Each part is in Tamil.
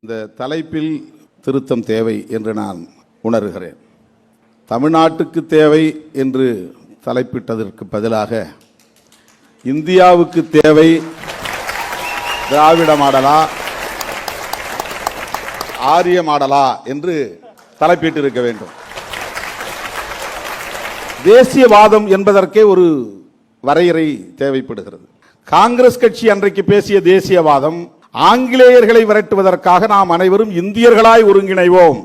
இந்த தலைப்பில் திருத்தம் தேவை என்று நான் உணர்கிறேன். தமிழ்நாட்டுக்கு தேவை என்று தலைப்பிட்டதற்கு பதிலாக இந்தியாவுக்கு தேவை திராவிட மாடலா ஆரிய மாடலா என்று தலைப்பிட்டிருக்க வேண்டும். தேசியவாதம் என்பதற்கே ஒரு வரையறை தேவைப்படுகிறது. காங்கிரஸ் கட்சி அன்றைக்கு பேசிய தேசியவாதம் ஆங்கிலேயர்களை விரட்டுவதற்காக நாம் அனைவரும் இந்தியர்களாய் ஒருங்கிணைவோம்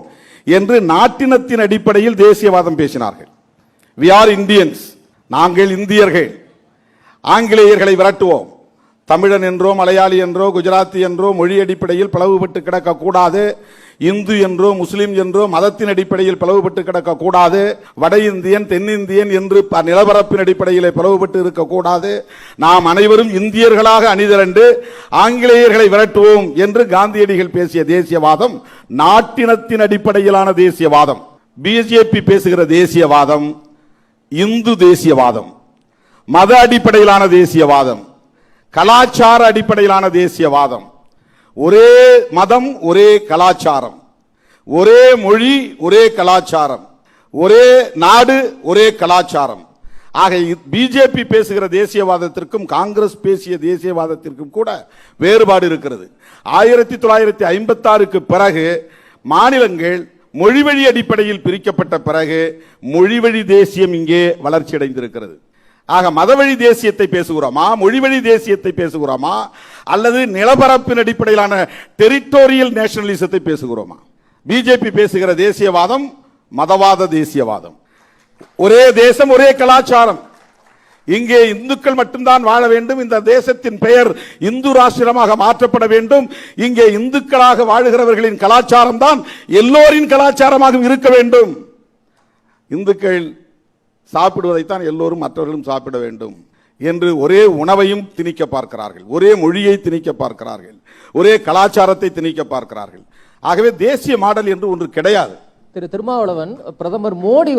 என்று நாட்டினத்தின் அடிப்படையில் தேசியவாதம் பேசினார்கள். We are Indians, நாங்கள் இந்தியர்கள், ஆங்கிலேயர்களை விரட்டுவோம். தமிழன் என்றோ மலையாளி என்றோ குஜராத்தி என்றோ மொழி அடிப்படையில் பிளவுபட்டு கிடக்கக்கூடாது. இந்து என்றோ முஸ்லிம் என்றோ மதத்தின் அடிப்படையில் பிளவுபட்டு கிடக்கக்கூடாது. வட இந்தியன் தென்னிந்தியன் என்று நிலப்பரப்பின் அடிப்படையில் பிளவுபட்டு இருக்கக்கூடாது. நாம் அனைவரும் இந்தியர்களாக அணிதிரண்டு ஆங்கிலேயர்களை விரட்டுவோம் என்று காந்தியடிகள் பேசிய தேசியவாதம் நாட்டினத்தின் அடிப்படையிலான தேசியவாதம். பிஜேபி பேசுகிற தேசியவாதம் இந்து தேசியவாதம், மத அடிப்படையிலான தேசியவாதம், கலாச்சார அடிப்படையிலான தேசியவாதம். ஒரே மதம் ஒரே கலாச்சாரம், ஒரே மொழி ஒரே கலாச்சாரம், ஒரே நாடு ஒரே கலாச்சாரம். ஆக பிஜேபி பேசுகிற தேசியவாதத்திற்கும் காங்கிரஸ் பேசிய தேசியவாதத்திற்கும் கூட வேறுபாடு இருக்கிறது. 1956க்கு பிறகு மாநிலங்கள் மொழிவழி அடிப்படையில் பிரிக்கப்பட்ட பிறகு மொழிவழி தேசியம் இங்கே வளர்ச்சி அடைந்திருக்கிறது. ஆக மதவழி தேசியத்தை பேசுகிறோமா, மொழிவழி தேசியத்தை பேசுகிறோமா, அல்லது நிலப்பரப்பின் அடிப்படையிலான டெரிட்டோரியல் நேஷனலிசத்தை பேசுகிறோமா? பிஜேபி பேசுகிற தேசியவாதம் மதவாத தேசியவாதம். ஒரே தேசம் ஒரே கலாச்சாரம். இங்கே இந்துக்கள் மட்டும்தான் வாழ வேண்டும். இந்த தேசத்தின் பெயர் இந்து ராஷ்டிரமாக மாற்றப்பட வேண்டும். இங்கே இந்துக்களாக வாழுகிறவர்களின் கலாச்சாரம் தான் எல்லோரின் கலாச்சாரமாக இருக்க வேண்டும். இந்துக்கள் சாப்பிடுவதைத்தான் எல்லோரும் மற்றவர்களும் சாப்பிட வேண்டும் என்று ஒரே உணவையும் திணிக்க பார்க்கிறார்கள், ஒரே மொழியை திணிக்க பார்க்கிறார்கள், ஒரே கலாச்சாரத்தை திணிக்க பார்க்கிறார்கள். ஆகவே தேசிய மாடல் என்று ஒன்று கிடையாது. திரு திருமாவளவன், பிரதமர் மோடி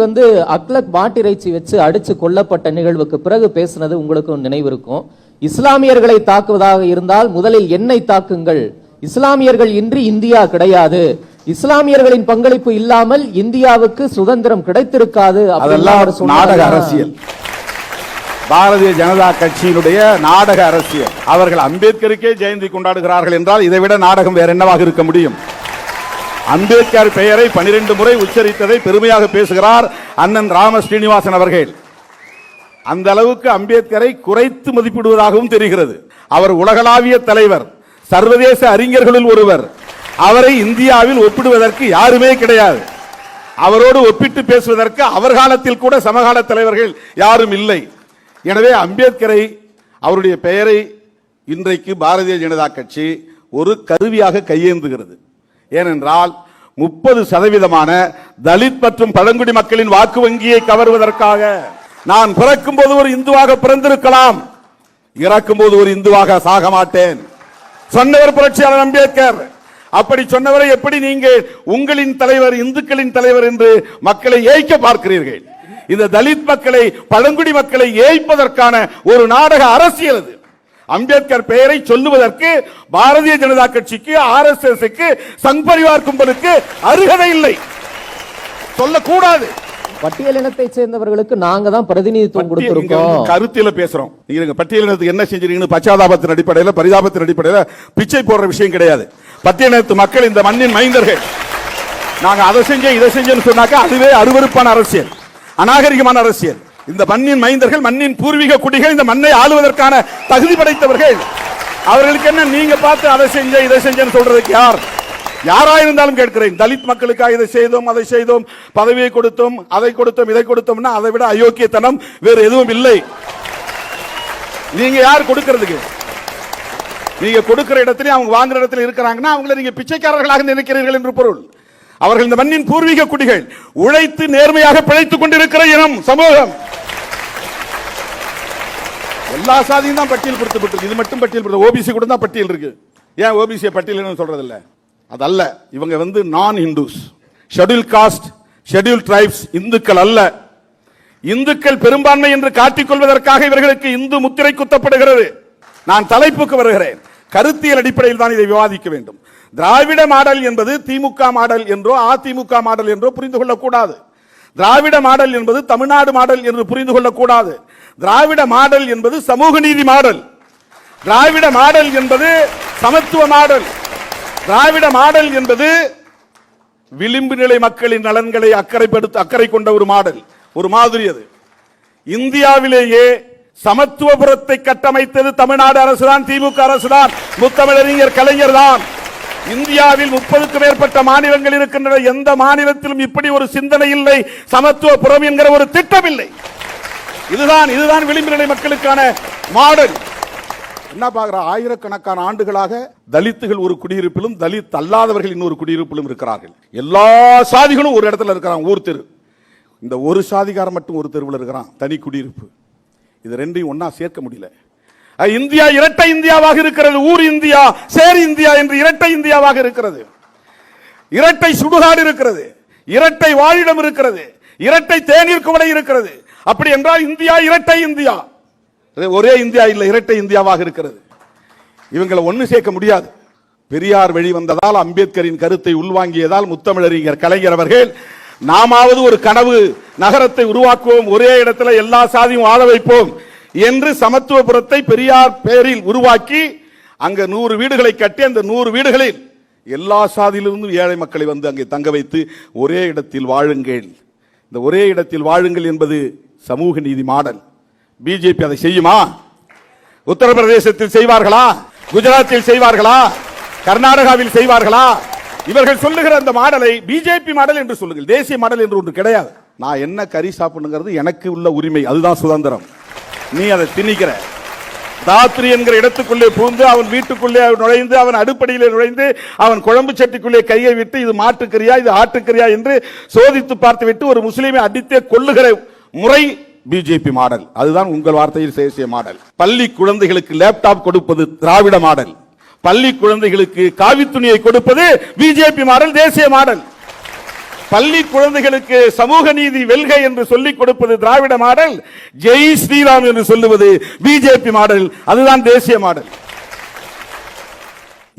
அக்லக் மாட்டிறைச்சி வச்சு அடிச்சு கொல்லப்பட்ட நிகழ்வுக்கு பிறகு பேசினது உங்களுக்கு நினைவிருக்கும். இஸ்லாமியர்களை தாக்குவதாக இருந்தால் முதலில் என்னை தாக்குங்கள், இஸ்லாமியர்கள் இன்றி இந்தியா கிடையாது, இஸ்லாமியர்களின் பங்களிப்பு இல்லாமல் இந்தியாவுக்கு சுதந்திரம் கிடைத்திருக்காது. நாடக அரசியல், பாரதிய ஜனதா கட்சியினுடைய நாடக அரசியல். அவர்கள் அம்பேத்கருக்கே ஜெயந்தி கொண்டாடுகிறார்கள் என்றால் இதைவிட நாடகம் வேற என்னவாக இருக்க முடியும்? அம்பேத்கர் பெயரை 12 முறை உச்சரித்ததை பெருமையாக பேசுகிறார் அண்ணன் ராம ஸ்ரீனிவாசன் அவர்கள். அந்த அளவுக்கு அம்பேத்கரை குறைத்து மதிப்பிடுவதாகவும் தெரிகிறது. அவர் உலகளாவிய தலைவர், சர்வதேச அறிஞர்களில் ஒருவர். அவரை இந்தியாவில் ஒப்பிடுவதற்கு யாருமே கிடையாது. அவரோடு ஒப்பிட்டு பேசுவதற்கு அவர் காலத்தில் கூட சமகால தலைவர்கள் யாரும் இல்லை. எனவே அம்பேத்கரை, அவருடைய பெயரை இன்றைக்கு பாரதிய ஜனதா கட்சி ஒரு கருவியாக கையேந்துகிறது. ஏனென்றால் 30% தலித் மற்றும் பழங்குடி மக்களின் வாக்கு வங்கியை கவர்வதற்காக. நான் பிறக்கும் போது ஒரு இந்துவாக பிறந்திருக்கலாம், இறக்கும் போது ஒரு இந்துவாக சாக மாட்டேன் சொன்னவர் புரட்சியாளர் அம்பேத்கர். அப்படி சொன்னவரை எப்படி நீங்கள் உங்களின் தலைவர், இந்துக்களின் தலைவர் என்று மக்களை ஏய்க்க பார்க்கிறீர்கள்? இந்த தலித் மக்களை, பழங்குடி மக்களை ஏய்ப்பதற்கான ஒரு நாடக அரசியல் அது. அம்பேத்கர் பெயரை சொல்லுவதற்கு பாரதிய ஜனதா கட்சிக்கு, RSSக்கு, சங் பரிவார் கும்பலுக்கு அருகதை இல்லை, சொல்லக்கூடாது. பட்டியலினத்தை சேர்ந்தவர்களுக்கு நாங்க தான் பிரதிநிதித்துவம் கொடுத்திருக்கோம். கருத்தில பேசுறோம். நீங்க பட்டியலினத்துக்கு என்ன செஞ்சீங்கன்னு பச்சாதாபத்தின் அடிப்படையில், பரிதாபத்தின் அடிப்படையில் பிச்சை போடுற விஷயம் கிடையாது. பட்டியலினத்து மக்கள் இந்த மண்ணின் மைந்தர்கள். நாங்க அதை செஞ்சேன் இதை செஞ்சேன்னு சொன்னாக்க அதுவே அருவருப்பான அரசியல், அநாகரிகமான அரசியல். இந்த மண்ணின் மைந்தர்கள், மண்ணின் பூர்வீக குடிகள், இந்த மண்ணை ஆளுவதற்கான தகுதி படைத்தவர்கள். அவர்களுக்கு என்ன நீங்க பார்த்து அதை செஞ்ச இதை செஞ்சேன்னு சொல்றதுக்கு யார்? யாராயிருந்தாலும் கேட்கிறேன். தலித் மக்களுக்காக இதை செய்தோம், அதை செய்தோம், பதவியை கொடுத்தோம், அதை கொடுத்தோம், இதை கொடுத்தோம்னா அதை விட அயோக்கியத்தனம் வேறு எதுவும் இல்லை. நீங்க யார் கொடுக்கிறதுக்கு? நீங்க கொடுக்கிற இடத்துல அவங்க வாங்குற இடத்துல இருக்கிறாங்கன்னா அவங்களை நீங்க பிச்சைக்காரர்களாக நினைக்கிறீர்கள் என்று பொருள். அவர்கள் இந்த மண்ணின் பூர்வீக குடிகள், உழைத்து நேர்மையாக பிழைத்துக் கொண்டிருக்கிற இனம், சமூகம். எல்லா சாதியும் தான் பட்டியல் கொடுத்து, இது மட்டும் பட்டியல், ஓபிசி கூட தான் பட்டியல் இருக்கு. ஏன் ஓபிசி பட்டியல் சொல்றது இல்ல? அதல்ல, இவங்க நான் Hindus, schedule cost, schedule tribes, இந்துக்கள் அல்ல. இந்துக்கள் பெரும்பான்மை என்று காட்டிக் கொள்வதற்காக இவர்களுக்கு இந்து முத்திரை குத்தப்படுகிறது. நான் தலைப்புக்கு வருகிறேன். கருத்தியல் அடிப்படையில் தான் இதை விவாதிக்க வேண்டும். திராவிட மாடல் என்பது திமுக மாடல் என்றோ அதிமுக மாடல் என்றோ புரிந்து கொள்ளக்கூடாது. திராவிட மாடல் என்பது தமிழ்நாடு மாடல் என்று புரிந்து கொள்ளக்கூடாது. திராவிட மாடல் என்பது சமூக நீதி மாடல். திராவிட மாடல் என்பது சமத்துவ மாடல். திராவிட மாடல் என்பது விளிம்பு நிலை மக்களின் நலன்களை அக்கறை கொண்ட ஒரு மாடல், ஒரு மாதிரி. அது இந்தியாவிலேயே சமத்துவபுரத்தை கட்டமைத்தது தமிழ்நாடு அரசுதான், திமுக அரசுதான், முத்தமிழறிஞர் கலைஞர் தான். இந்தியாவில் 30க்கும் மேற்பட்ட மாநிலங்கள் இருக்கின்றன. எந்த மாநிலத்திலும் இப்படி ஒரு சிந்தனை இல்லை, சமத்துவபுரம் என்கிற ஒரு திட்டம் இல்லை. இதுதான் விளிம்பு நிலை மக்களுக்கான மாடல். என்ன பார்க்கிற, ஆயிரக்கணக்கான ஆண்டுகளாக தலித்துகள் ஒரு குடியிருப்பிலும் தலித் அல்லாதவர்கள் இன்னொரு குடியிருப்பிலும் இருக்கிறார்கள். எல்லா சாதிகளும் ஒரு இடத்துல இருக்கிறாங்க, ஊர் தெரு. இந்த ஒரு சாதிகாரன் மட்டும் ஒரு தெருவில் இருக்கிறான், தனி குடியிருப்பு. இது ரெண்டையும் ஒன்னா சேர்க்க முடியல. இந்தியா இரட்டை இந்தியாவாக இருக்கிறது. ஊர் இந்தியா, சேரி இந்தியா என்று இரட்டை இந்தியாவாக இருக்கிறது. இரட்டை சுடுகாடு இருக்கிறது, இரட்டை வாழிடம் இருக்கிறது, இரட்டை தேநீர் குவளை இருக்கிறது. அப்படி என்றால் இந்தியா இரட்டை இந்தியா, ஒரே இந்தியா இல்லை, இரட்டை இந்தியாவாக இருக்கிறது. இவங்களை ஒன்னு சேர்க்க முடியாது. பெரியார் வெளிவந்ததால், அம்பேத்கரின் கருத்தை உள்வாங்கியதால் முத்தமிழறிஞர் கலைஞர் அவர்கள் நாமாவது ஒரு கனவு நகரத்தை உருவாக்குவோம், ஒரே இடத்துல எல்லா சாதியும் வாழ வைப்போம் என்று சமத்துவபுரத்தை பெரியார் பெயரில் உருவாக்கி அங்க 100 வீடுகளை கட்டி அந்த 100 வீடுகளில் எல்லா சாதியிலிருந்தும் ஏழை மக்களை வந்து அங்கே தங்க வைத்து ஒரே இடத்தில் வாழுங்கள். இந்த ஒரே இடத்தில் வாழுங்கள் என்பது சமூக நீதி மாடல். பிஜேபி அதை செய்யுமா? உத்தரப்பிரதேசத்தில் செய்வார்களா? குஜராத்தில் செய்வார்களா? கர்நாடகாவில் செய்வார்களா? இவர்கள் சொல்லுகிற அந்த மாடலை பிஜேபி மாடல் என்று சொல்லுங்கள். தேசிய மாடல் என்று ஒன்று கிடையாது. நான் என்ன கறி சாப்பிடுங்கிறது எனக்கு உள்ள உரிமை, அதுதான் சுதந்திரம். நீ அதை திணிக்கிற. தாத்ரி என்கிற இடத்துக்குள்ளே பூந்து அவன் வீட்டுக்குள்ளே நுழைந்து அவன் அடுப்படியிலே நுழைந்து அவன் குழம்பு சட்டிக்குள்ளே கையை விட்டு இது மாட்டுக்கறியா இது ஆட்டுக்கறியா என்று சோதித்து பார்த்து விட்டு ஒரு முஸ்லீமை அடித்தே கொள்ளுகிற முறை பிஜேபி மாடல். அதுதான் உங்கள் வார்த்தையில் தேசிய மாடல். பள்ளி குழந்தைகளுக்கு லேப்டாப் கொடுப்பது திராவிட மாடல். பள்ளி குழந்தைகளுக்கு காவி துணியை கொடுப்பது பிஜேபி மாடல், தேசிய மாடல். பள்ளி குழந்தைகளுக்கு சமூக நீதி வெல்க என்று சொல்லிக் கொடுப்பது திராவிட மாடல். ஜெய் ஸ்ரீராம் என்று சொல்லுவது பிஜேபி மாடல், அதுதான் தேசிய மாடல்.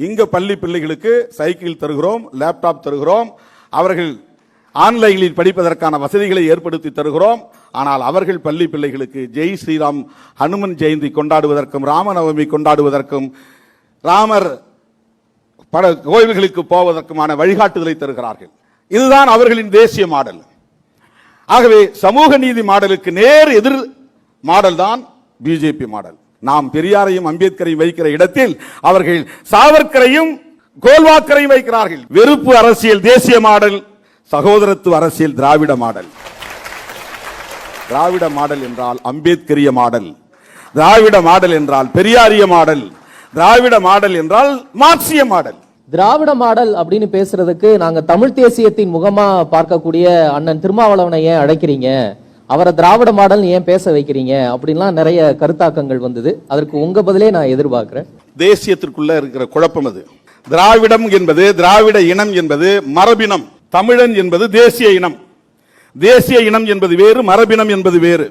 இங்க பள்ளி பிள்ளைகளுக்கு சைக்கிள் தருகிறோம், லேப்டாப் தருகிறோம், அவர்கள் ஆன்லைனில் படிப்பதற்கான வசதிகளை ஏற்படுத்தி தருகிறோம். ஆனால் அவர்கள் பள்ளி பிள்ளைகளுக்கு ஜெய் ஸ்ரீராம், ஹனுமன் ஜெயந்தி கொண்டாடுவதற்கும் ராமநவமி கொண்டாடுவதற்கும் ராமர் கோயில்களுக்கு போவதற்குமான வழிகாட்டுதலை தருகிறார்கள். இதுதான் அவர்களின் தேசிய மாடல். ஆகவே சமூக நீதி மாடலுக்கு நேர் எதிர் மாடல் தான் பிஜேபி மாடல். நாம் பெரியாரையும் அம்பேத்கரையும் வைக்கிற இடத்தில் அவர்கள் சாவர்கரையும் கோல்வாக்கரையும் வைக்கிறார்கள். வெறுப்பு அரசியல் தேசிய மாடல், சகோதரத்துவ அரசியல் திராவிட மாடல். திராவிட மாடல் என்றால் அம்பேத்கரிய மாடல், திராவிட மாடல் என்றால் பெரியாரிய மாடல், திராவிட மாடல் என்றால் மார்க்சிய மாடல். திராவிட மாடல் அப்படின்னு பேசுறதுக்கு நாங்க தமிழ் தேசியத்தின் முகமா பார்க்கக்கூடிய அண்ணன் திருமாவளவனை ஏன் அழைக்கிறீங்க, அவரை திராவிட மாடல் ஏன் பேச வைக்கிறீங்க அப்படின்லாம் நிறைய கருத்தாக்கங்கள் வந்தது. அதற்கு உங்க பதிலே நான் எதிர்பார்க்கிறேன். தேசியத்திற்குள்ள இருக்கிற குழப்பம் அது. திராவிடம் என்பது, திராவிட இனம் என்பது மரபினம். தமிழன் என்பது தேசிய இனம். தேசிய இனம் என்பது வேறு, மரபினம் என்பது வேறு.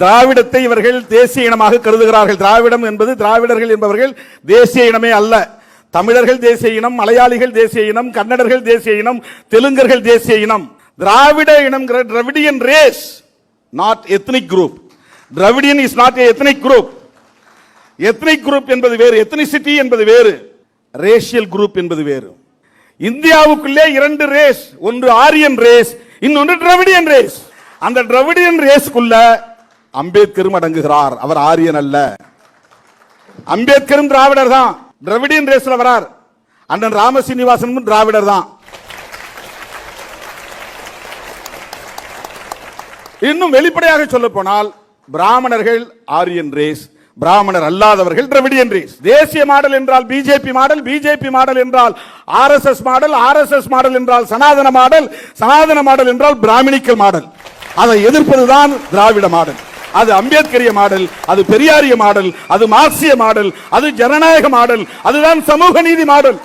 திராவிடத்தை இவர்கள் தேசிய இனமாக கருதுகிறார்கள். திராவிடம் என்பது திராவிடர்கள் என்பவர்கள் தேசிய இனமே அல்ல. தமிழர்கள் தேசிய இனம், மலையாளிகள் தேசிய இனம், கன்னடர்கள் தேசிய இனம், தெலுங்கர்கள் தேசிய இனம். திராவிட இனம் Dravidian race, not ethnic group. Dravidian is not ethnic group. Ethnic group என்பது வேறு, எத்னிசிட்டி என்பது வேறு, ரேஷியல் குரூப் என்பது வேறு. இந்தியாவுக்குள்ளே 2 ரேஸ், ஒன்று ஆரியன் ரேஸ், இன்னொன்று டிராவிடியன் ரேஸ். அந்த டிராவிடியன் ரேஸ்க்குள்ள அம்பேத்கரும் அடங்குகிறார். அவர் ஆரியன் அல்ல. அம்பேத்கரும் திராவிடர் தான், டிராவிடியன் ரேஸ்ல வரார். அண்ணன் ராமசீனிவாசனும் திராவிடர் தான். இன்னும் வெளிப்படையாக சொல்ல போனால் பிராமணர்கள் ஆரியன் ரேஸ், பிராமணர் அல்லாதவர்கள் டிராவிடியன் ரேஸ். தேசிய மாடல் என்றால் பிஜேபி மாடல், பிஜேபி மாடல் என்றால் ஆர்எஸ்எஸ் மாடல், ஆர்எஸ்எஸ் மாடல் என்றால் சனாதன மாடல், சனாதன மாடல் என்றால் பிராமணிக்கல் மாடல். அதை எதிர்ப்பதுதான் திராவிட மாடல். அது அம்பேத்கரிய மாடல், அது பெரியாரிய மாடல், அது மார்க்சிய மாடல், அது ஜனநாயக மாடல், அதுதான் சமூக நீதி மாடல்.